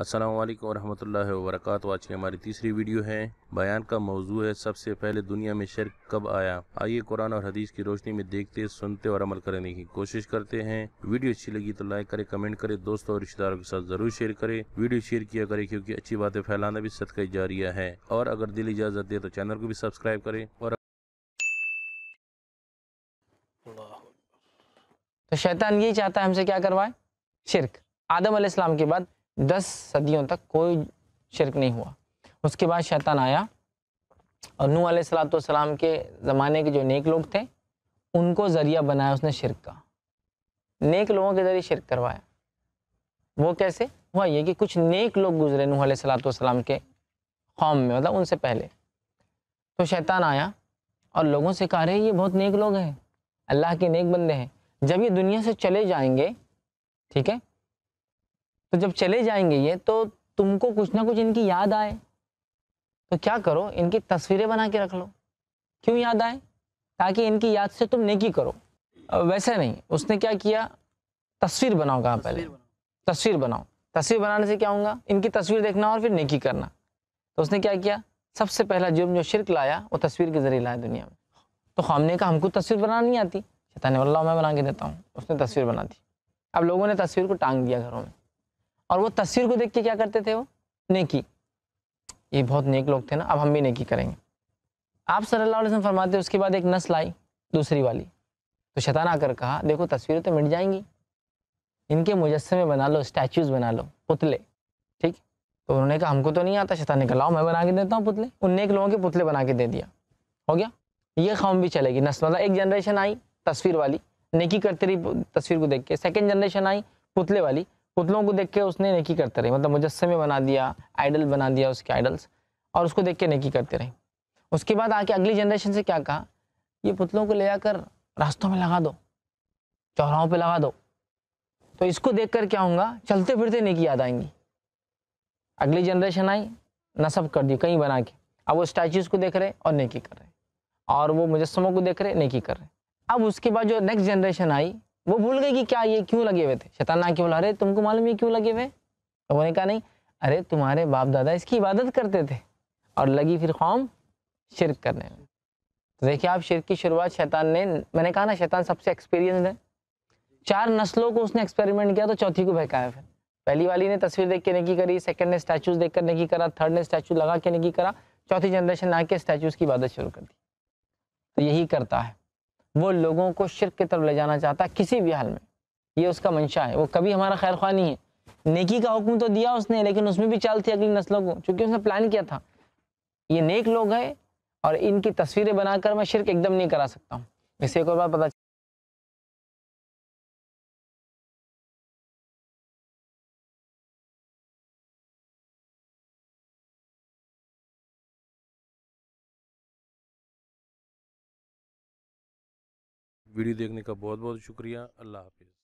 अस्सलामु अलैकुम वरहमतुल्लाहि वबरकातुहू। आज की हमारी तीसरी वीडियो है। बयान का मौजू है सबसे पहले दुनिया में शिर्क कब आया। आइए कुरान और हदीस की रोशनी में देखते, सुनते और अमल करने की कोशिश करते हैं। वीडियो अच्छी लगी तो लाइक करें, कमेंट करें, दोस्तों और रिश्तेदारों के साथ जरूर शेयर करें। वीडियो शेयर किया करें क्योंकि अच्छी बातें फैलाना भी सदका जारिया है। और अगर दिल इजाजत दे तो चैनल को भी सब्सक्राइब करें। और तो शैतान यही चाहता है हमसे क्या करवाए? शिरक। आदम अलैहिस्सलाम के बाद 10 सदियों तक कोई शिरक नहीं हुआ। उसके बाद शैतान आया और नूह अलैहिस्सलाम के ज़माने के जो नेक लोग थे उनको ज़रिया बनाया उसने शिरक का। नेक लोगों के ज़रिए शिरक करवाया। वो कैसे हुआ? ये कि कुछ नेक लोग गुजरे नूह अलैहिस्सलाम के कौम में, मतलब उनसे पहले। तो शैतान आया और लोगों से कहा, रहे ये बहुत नेक लोग हैं, अल्लाह के नेक बंदे हैं। जब ये दुनिया से चले जाएंगे, ठीक है, तो जब चले जाएंगे ये, तो तुमको कुछ ना कुछ इनकी याद आए, तो क्या करो, इनकी तस्वीरें बना के रख लो। क्यों याद आए? ताकि इनकी याद से तुम नेकी करो। वैसे नहीं, उसने क्या किया, तस्वीर बनाओ। कहा पहले तस्वीर बनाओ। तस्वीर बनाने से क्या होगा? इनकी तस्वीर देखना और फिर नेकी करना। तो उसने क्या किया, सबसे पहला जो शिरक लाया वो तस्वीर के जरिए लाया दुनिया में। तो हमने कहा हमको तस्वीर बनाना नहीं आती। शैतान ने बोला अल्लाह मैं बना के देता हूँ। उसने तस्वीर बना दी। अब लोगों ने तस्वीर को टांग दिया घरों में, और वो तस्वीर को देख के क्या करते थे? वो नेकी। ये बहुत नेक लोग थे ना, अब हम भी नेकी करेंगे। आप सल्लल्लाहु अलैहि वसल्लम फरमाते, उसके बाद एक नस्ल आई दूसरी वाली। तो शैतान आकर कहा देखो तस्वीरें तो मिट जाएंगी, इनके मुजस्समे बना लो, स्टैचूज बना लो, पुतले। ठीक। तो उन्होंने कहा हमको तो नहीं आता। शैतान ने कहा लाओ मैं बना के देता हूँ पुतले। उन नेक लोगों के पुतले बना के दे दिया। हो गया। ये कौम भी चलेगी, नस्ल। मतलब एक जनरेशन आई तस्वीर वाली, नेकी करते रही तस्वीर को देख के। सेकंड जनरेशन आई पुतले वाली, पुतलों को देख के उसने नेकी करते रही, मतलब मुजस्समे बना दिया, आइडल बना दिया उसके आइडल्स, और उसको देख के नेकी करते रही। उसके बाद आके अगली जनरेशन से क्या कहा, ये पुतलों को ले जाकर रास्तों में लगा दो, चौराहों पे लगा दो, तो इसको देखकर क्या होगा, चलते फिरते नेकी याद आएंगी। अगली जनरेशन आई, नस्ब कर दी कहीं बना के। अब वो स्टैचूज को देख रहे और नेकी कर रहे, और वो मुजस्समों को देख रहे नेकी कर रहे। अब उसके बाद जो नेक्स्ट जनरेशन आई, वो भूल गई कि क्या ये क्यों लगे हुए थे। शैतान आके बोला अरे तुमको मालूम ये क्यों लगे हुए? तो उन्होंने कहा नहीं, अरे तुम्हारे बाप दादा इसकी इबादत करते थे। और लगी फिर कौम शिरक करने में। तो देखिए आप, शिरक की शुरुआत शैतान ने, मैंने कहा ना शैतान सबसे एक्सपीरियंस्ड है। 4 नस्लों को उसने एक्सपेरिमेंट किया तो चौथी को बहकाया। फिर पहली वाली ने तस्वीर देख के नेकी करी, सेकंड ने स्टैचूज देखकर नेकी करा, थर्ड ने स्टैचू लगा के नेकी करा, चौथी जनरेशन आके स्टैचूज की इबादत शुरू कर दी। तो यही करता है, वो लोगों को शिरक की तरफ ले जाना चाहता है किसी भी हाल में। ये उसका मंशा है। वो कभी हमारा खैर ख्वाह नहीं है। नेकी का हुक्म तो दिया उसने, लेकिन उसमें भी चाल थी अगली नस्लों को, क्योंकि उसने प्लान किया था ये नेक लोग हैं और इनकी तस्वीरें बनाकर मैं शिरक एकदम नहीं करा सकता हूँ। इसे एक और बात पता वीडियो देखने का बहुत बहुत शुक्रिया। अल्लाह हाफिज़।